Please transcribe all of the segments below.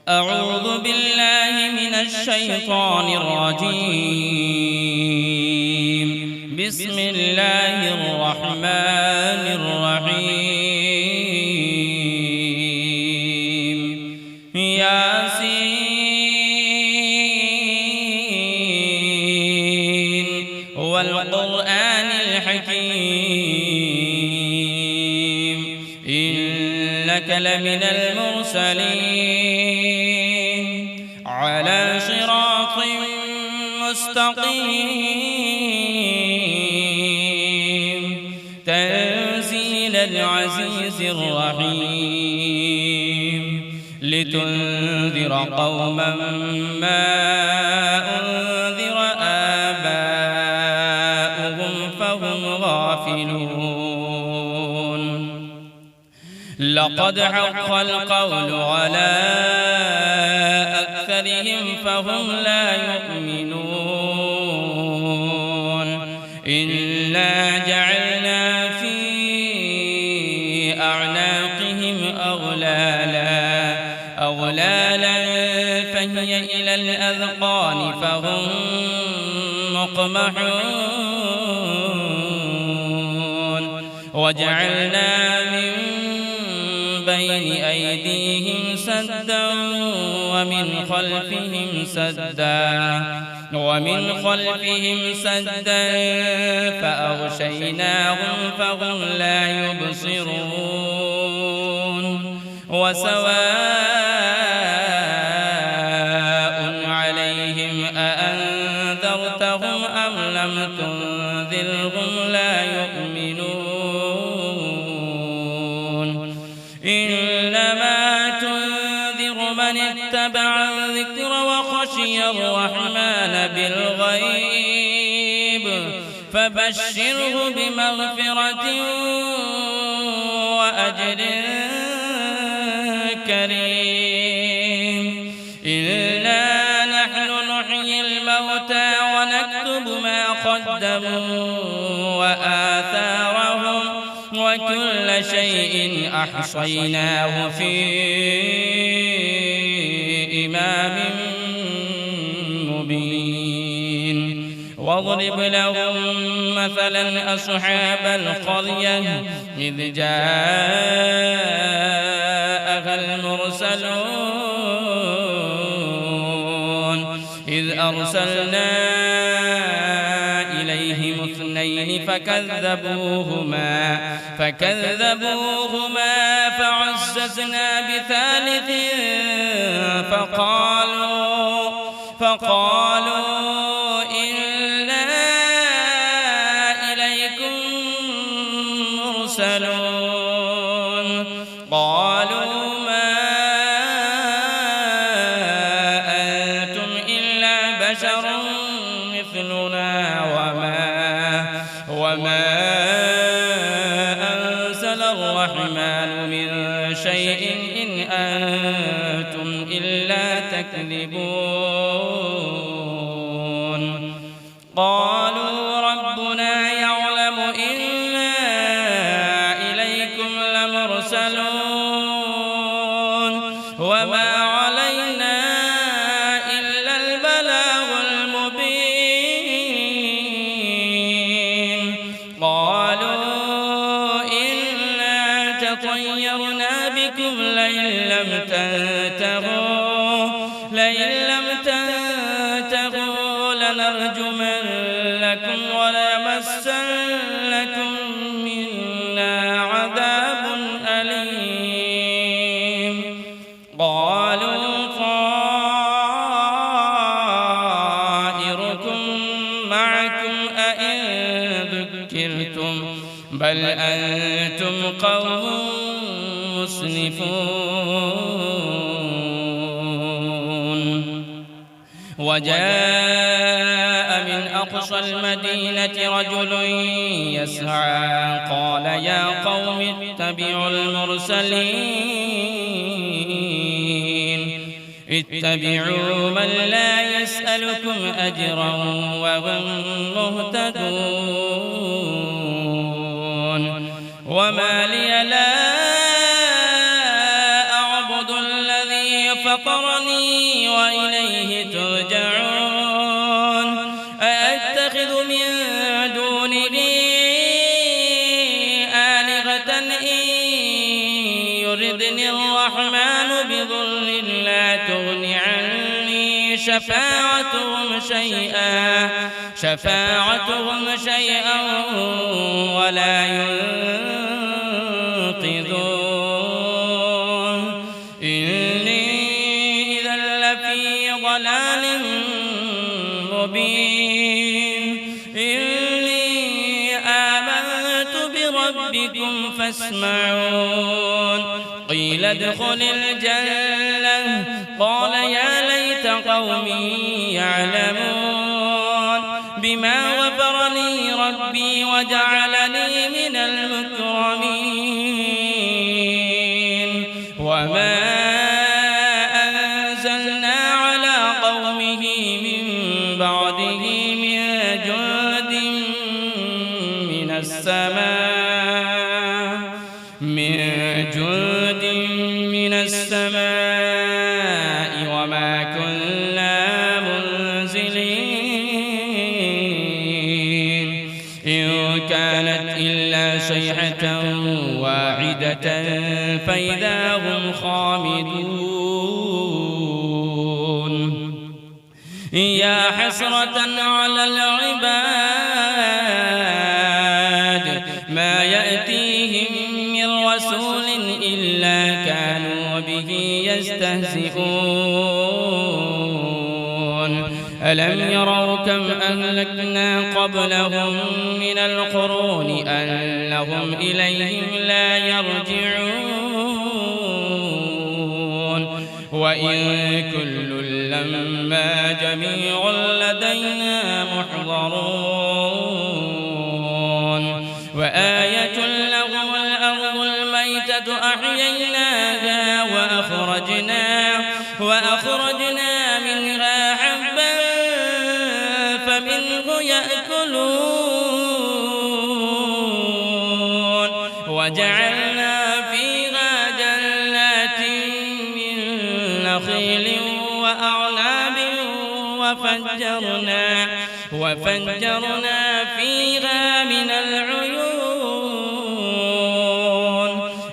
أعوذ بالله من الشيطان الرجيم. بسم الله الرحمن الرحيم. ياسين والقرآن الحكيم إنك لمن المرسلين على صراط مستقيم تنزيل العزيز الرحيم لتنذر قوما ما أنذر آباؤهم فهم غافلون. لقد حق القول على أكثرهم فهم لا يؤمنون. إنا جعلنا في أعناقهم أغلالا فهي إلى الأذقان فهم مقمحون. وجعلنا من بين أيديهم سدا ومن خلفهم سدا فأغشيناهم فهم لا يبصرون. وسواء عليهم أأنذرتهم أم لم تنذرهم لا يؤمنون. إنما تنذر من اتبع الذكر وخشي الرحمن بالغيب فبشره بمغفرة وأجر كريم. إنا نحن نحيي الموتى ونكتب ما قدموا وآثارهم وكل شيء أحصيناه في إمام مبين. واضرب لهم مثلا أصحاب القرية إذ جاءها المرسلون إذ أرسلنا إليهم اثنين فكذبوهما فعززنا بثالث فقالوا إنا إليكم مرسلون. قالوا ما أنتم إلا بشر مثلنا وما أنزل الرحمن من شيء إن أنتم إلا تكذبون. قالوا ربنا يعلم إنا إليكم لمرسلون وما علينا إلا البلاغ المبين. قالوا إنا تطيرنا بكم لئن لم تنتهوا لنرجمنكم وليمسنكم منا عذاب أليم. قالوا طائركم معكم أئن ذكرتم بل أنتم قوم مسرفون. وجاء من أقصى المدينة رجل يسعى قال يا قوم اتبعوا المرسلين اتبعوا من لا يسألكم أجرا وهم مهتدون. وما لي لا أعبد الذي فطرني وإليه ترجعون أأتخذ من دونه آلهة إن يردني الرحمن بضر لا تغن عني شفاعتهم شيئا ولا ينقذون إني إذا لفي ضلال مبين إني آمنت بربكم فاسمعون قيل ادخل الجنة قال يا ليت قومي يعلمون بما غفر لي ربي وجعلني من المكرمين وما أنزلنا على قومه من بعده من جند من السماء وما كنا منزلين إن كانت إلا صيحة واحدة فإذا هم خامدون يا حسرة على العباد ما يأتيهم من رسول إلا كانوا به يستهزئون ألم يروا كم أهلكنا قبلهم من القرون أنهم إليهم لا يرجعون وإن كل لما جميع لدينا محضرون وآية لهم الأرض الميتة أحييناها وأخرجنا منها حبا فمنه يأكلون وجعلنا فيها جنات من نخيل وأعناب وفجرنا فيها من العيون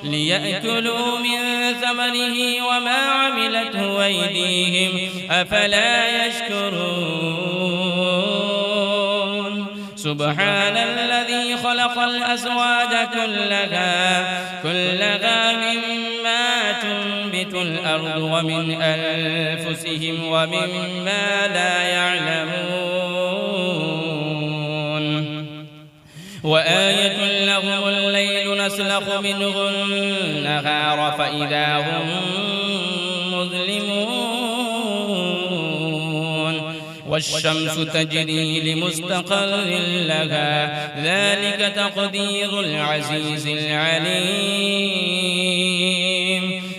ليأكلوا من ثمره وما عملته أيديهم أفلا يشكرون سبحان الذي خلق الأزواج كلها مما تنبت الأرض ومن أنفسهم ومما لا يعلمون وآية لهم الليل نسلخ منه النهار فإذا هم مظلمون والشمس تجري لمستقر لها ذلك تقدير العزيز العليم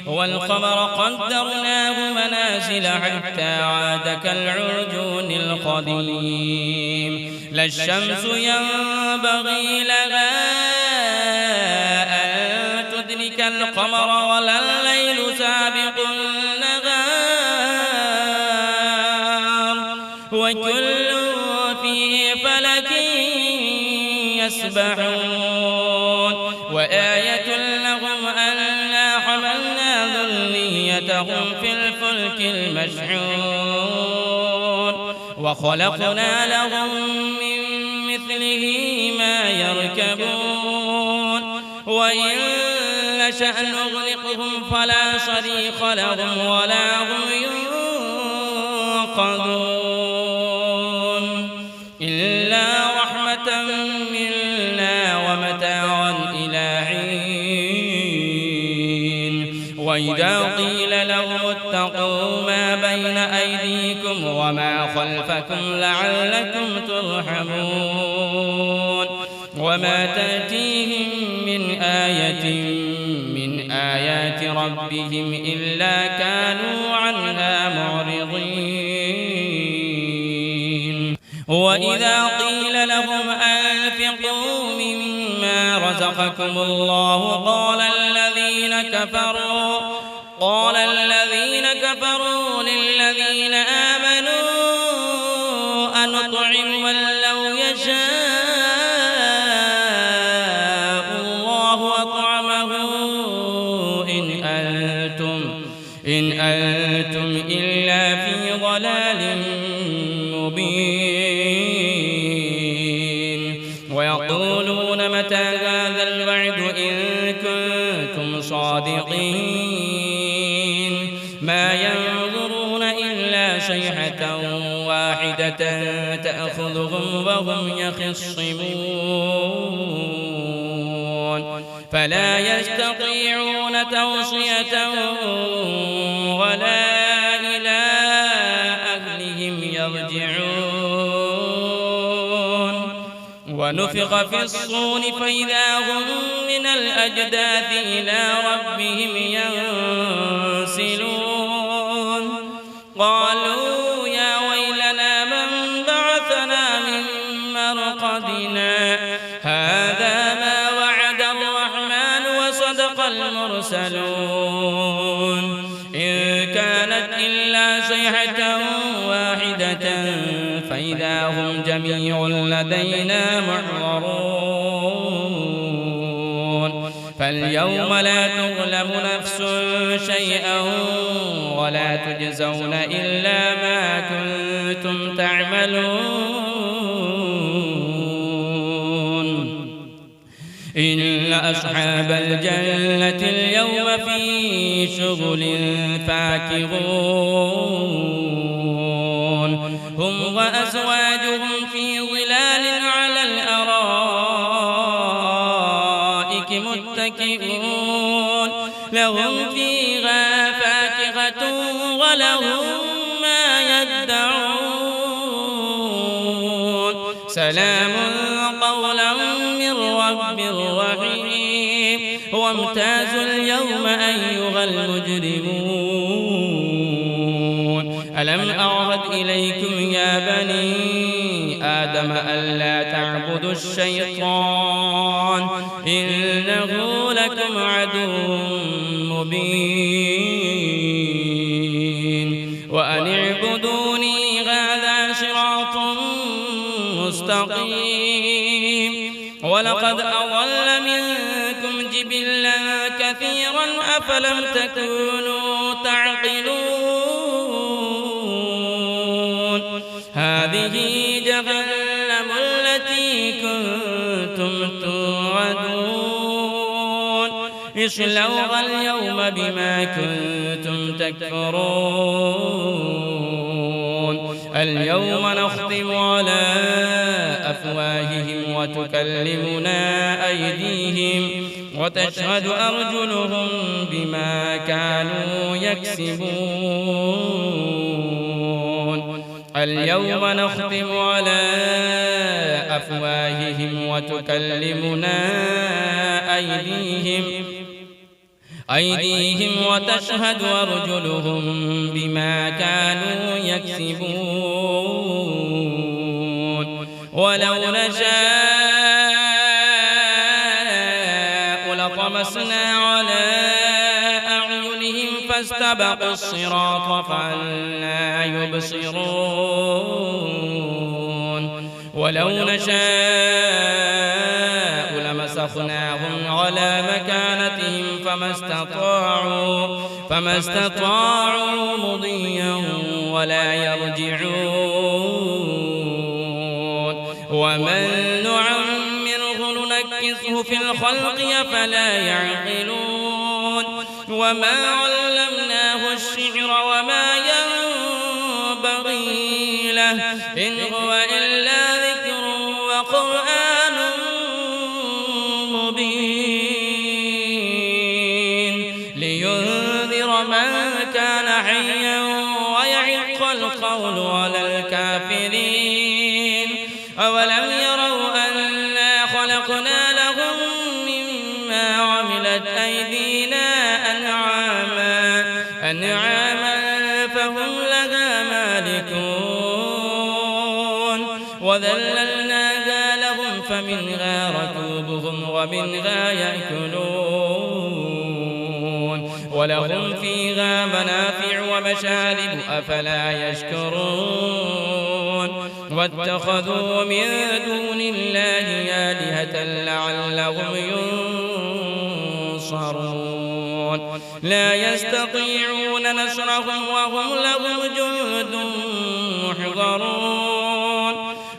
والقمر قدرناه منازل حتى عاد كالعرجون القديم لا الشمس ينبغي لها أن تدرك القمر ولا الليل سابق النهار وكل في فلك يسبحون وآية لهم أنا حملنا ذريتهم في الفلك المشحون وخلقنا لهم من مثله ما يركبون وإن نشأ نغرقهم فلا صريخ لهم ولا هم ينقذون إلا رحمة منا ومتاعا إلى حين وإذا قيل لهم اتقوا ما بين أيديكم وما خلفكم لعلكم ترحمون وما تأتيهم من آية من آيات ربهم إلا كانوا عنها معرضين وإذا قيل لهم أنفقوا مما رزقكم الله قال الذين كفروا للذين آمنوا أنطعم من لو يشاء الله أطعمه إن أنتم إلا في ضلال مبين ويقولون متى هذا الوعد إن كنتم صادقين ما ينظرون إلا صيحة واحدة تأخذهم وهم يخصمون فلا يستطيعون توصية ولا إلى أهلهم يرجعون ونفخ في الصور فإذا هم من الأجداث إلى ربهم ينسلون قالوا يا ويلنا من بعثنا من مرقدنا هذا ما وعد الرحمن وصدق المرسلون إن كانت إلا صيحة واحدة فإذا هم جميع لدينا محضرون فاليوم لا تظلم نفس شيئا ولا تجزون إلا ما كنتم تعملون إن أصحاب الجنة اليوم في شغل فاكهون هم وأزواجهم في ظلال على الأرائك متكئون لهم فيها فاكهة ولهم ما يدعون سلام قولا من رب رحيم وامتازوا اليوم أيها المجرمون ألم أعهد إليكم يا بني آدم ألا تعبدوا الشيطان إنه لكم عدو مبين وأن اعبدوني هذا صراط مستقيم ولقد أضل منكم جبلا كثيرا أفلم تكونوا تعقلون هذه جهنم التي كنتم توعدون اصلوها اليوم بما كنتم تكفرون اليوم نختم على أفواههم وتكلمنا أيديهم وتشهد أرجلهم بما كانوا يكسبون اليوم نختم على أفواههم وتكلمنا أيديهم وتشهد أرجلهم بما كانوا يكسبون ولو نشاء لطمسنا على أعينهم فاستبقوا الصراط فأنى يبصرون ولو نشاء لمسخناهم على مكانتهم فما استطاعوا مضيا ولا يرجعون ومن نعمره ننكسه في الخلق أفلا يعقلون وما علمناه الشعر وما ينبغي له إن هو إلا ذكر وقرآن مبين لينذر من كان حيا ويحق القول على الكافرين أولم يروا أنا خلقنا لهم مما عملت أيدينا أنعاما فهم لها مالكون وذللناها لهم فمنها ركوبهم ومنها يأكلون ولهم فيها منافع ومشارب أفلا يشكرون واتخذوا من دون الله آلهة لعلهم ينصرون لا يستطيعون نصرهم وهم لهم جند محضرون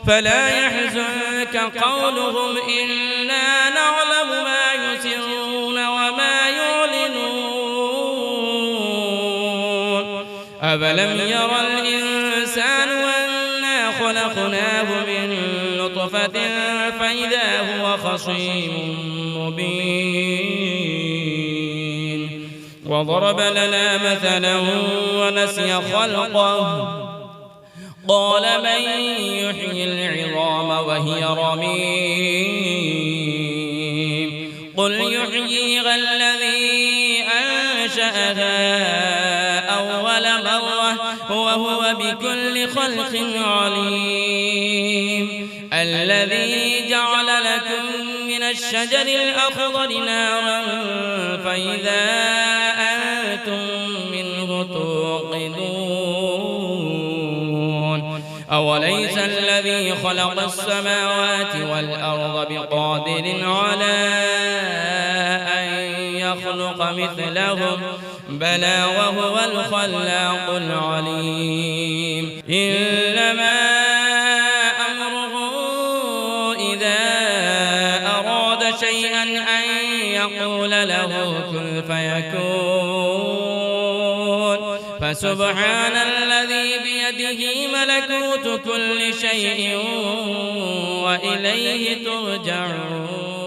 فلا يحزنك قولهم إنا نعلم ما يسرون وما يعلنون أفلم يرى الإنسان أنا خلقناه من نطفة فإذا هو خصيم مبين وضرب لنا مثلا ونسي خلقه قال من يحيي العظام وهي رميم قل يحييها الذي أنشأها أول مرة وهو بكل خلق عليم الذي جعل لكم من الشجر الأخضر نارا فإذا أنتم منه توقدون أوليس الذي خلق السماوات والأرض بقادر على أن يخلق مثلهم بلى وهو الخلاق العليم إنما أمره إذا أراد شيئا أن يقول له كن فيكون فسبحان الذي بيده ملكوت كل شيء وإليه ترجعون